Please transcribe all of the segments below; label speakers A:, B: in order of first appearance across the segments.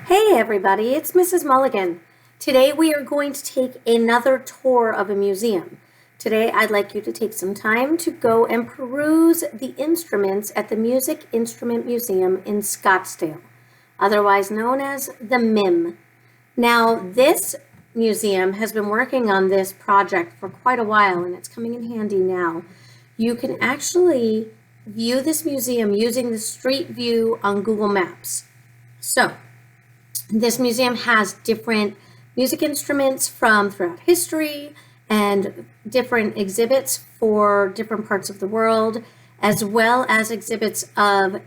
A: Hey everybody, it's Mrs. Mulligan. Today we are going to take another tour of a museum. Today I'd like you to take some time to go and peruse the instruments at the Music Instrument Museum in Scottsdale, otherwise known as the MIM. Now this museum has been working on this project for quite a while and it's coming in handy now. You can actually view this museum using the Street View on Google Maps. So, this museum has different music instruments from throughout history and different exhibits for different parts of the world, as well as exhibits of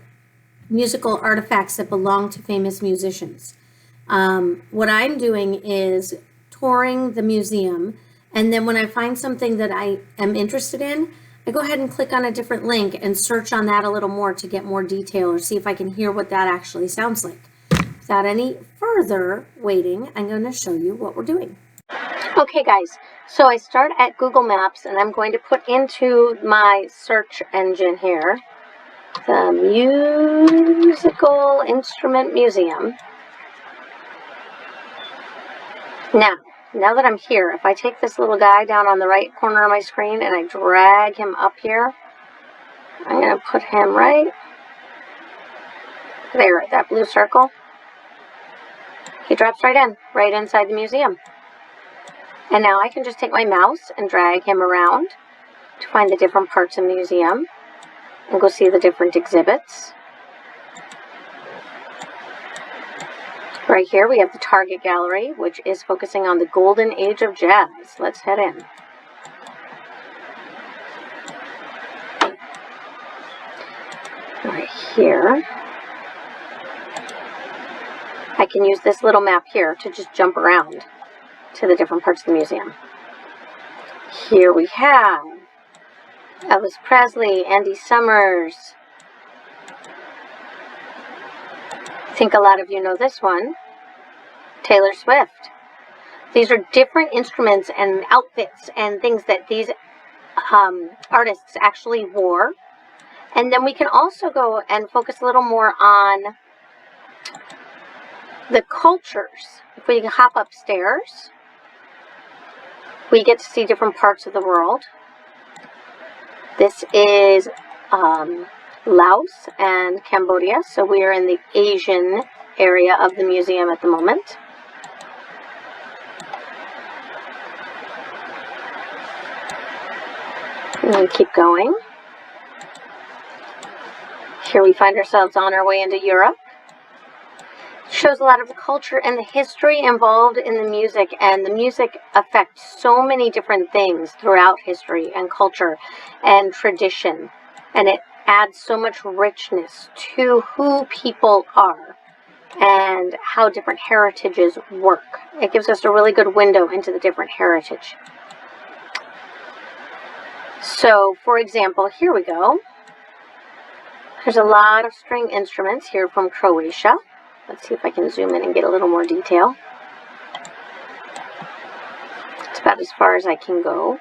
A: musical artifacts that belong to famous musicians. What I'm doing is touring the museum, and then when I find something that I am interested in, I go ahead and click on a different link and search on that a little more to get more detail or see if I can hear what that actually sounds like. Without any further waiting, I'm going to show you what we're doing. Okay guys, so I start at Google Maps and I'm going to put into my search engine here, the Musical Instrument Museum. Now that I'm here, if I take this little guy down on the right corner of my screen and I drag him up here, I'm going to put him right there at that blue circle. He drops right inside the museum. And now I can just take my mouse and drag him around to find the different parts of the museum and go see the different exhibits. Right here we have the Target Gallery, which is focusing on the golden age of jazz. Let's head in. Right here, I can use this little map here to just jump around to the different parts of the museum. Here we have Elvis Presley, Andy Summers. I think a lot of you know this one, Taylor Swift. These are different instruments and outfits and things that these artists actually wore. And then we can also go and focus a little more on the cultures. If we hop upstairs, we get to see different parts of the world. This is Laos and Cambodia, so we are in the Asian area of the museum at the moment. And we keep going. Here we find ourselves on our way into Europe. Shows a lot of the culture and the history involved in the music, and the music affects so many different things throughout history and culture and tradition, and it adds so much richness to who people are and how different heritages work. It gives us a really good window into the different heritage. So, for example, here we go. There's a lot of string instruments here from Croatia. Let's see if I can zoom in and get a little more detail. It's about as far as I can go.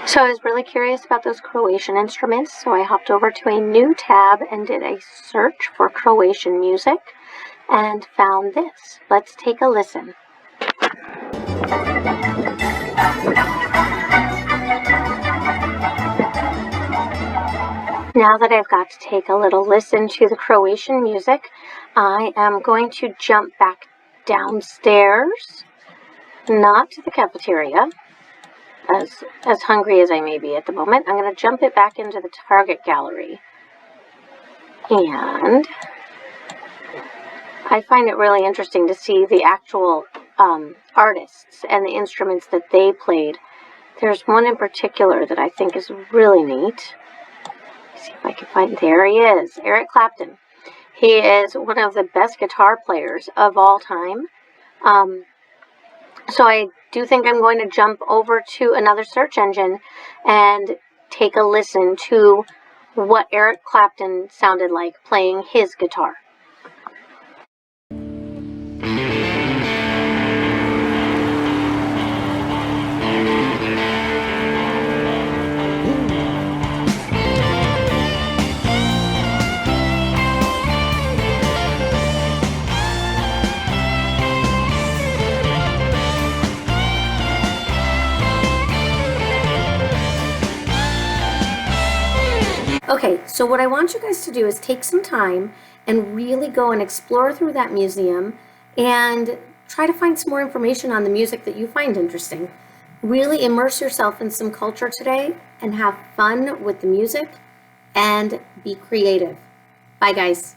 A: So I was really curious about those Croatian instruments, so I hopped over to a new tab and did a search for Croatian music and found this. Let's take a listen. Now that I've got to take a little listen to the Croatian music, I am going to jump back downstairs, not to the cafeteria, as hungry as I may be at the moment. I'm going to jump it back into the Target Gallery. And I find it really interesting to see the actual artists and the instruments that they played. There's one in particular that I think is really neat. See if I can find. There he is, Eric Clapton. He is one of the best guitar players of all time. So I do think I'm going to jump over to another search engine and take a listen to what Eric Clapton sounded like playing his guitar. Okay, so what I want you guys to do is take some time and really go and explore through that museum and try to find some more information on the music that you find interesting. Really immerse yourself in some culture today and have fun with the music and be creative. Bye, guys.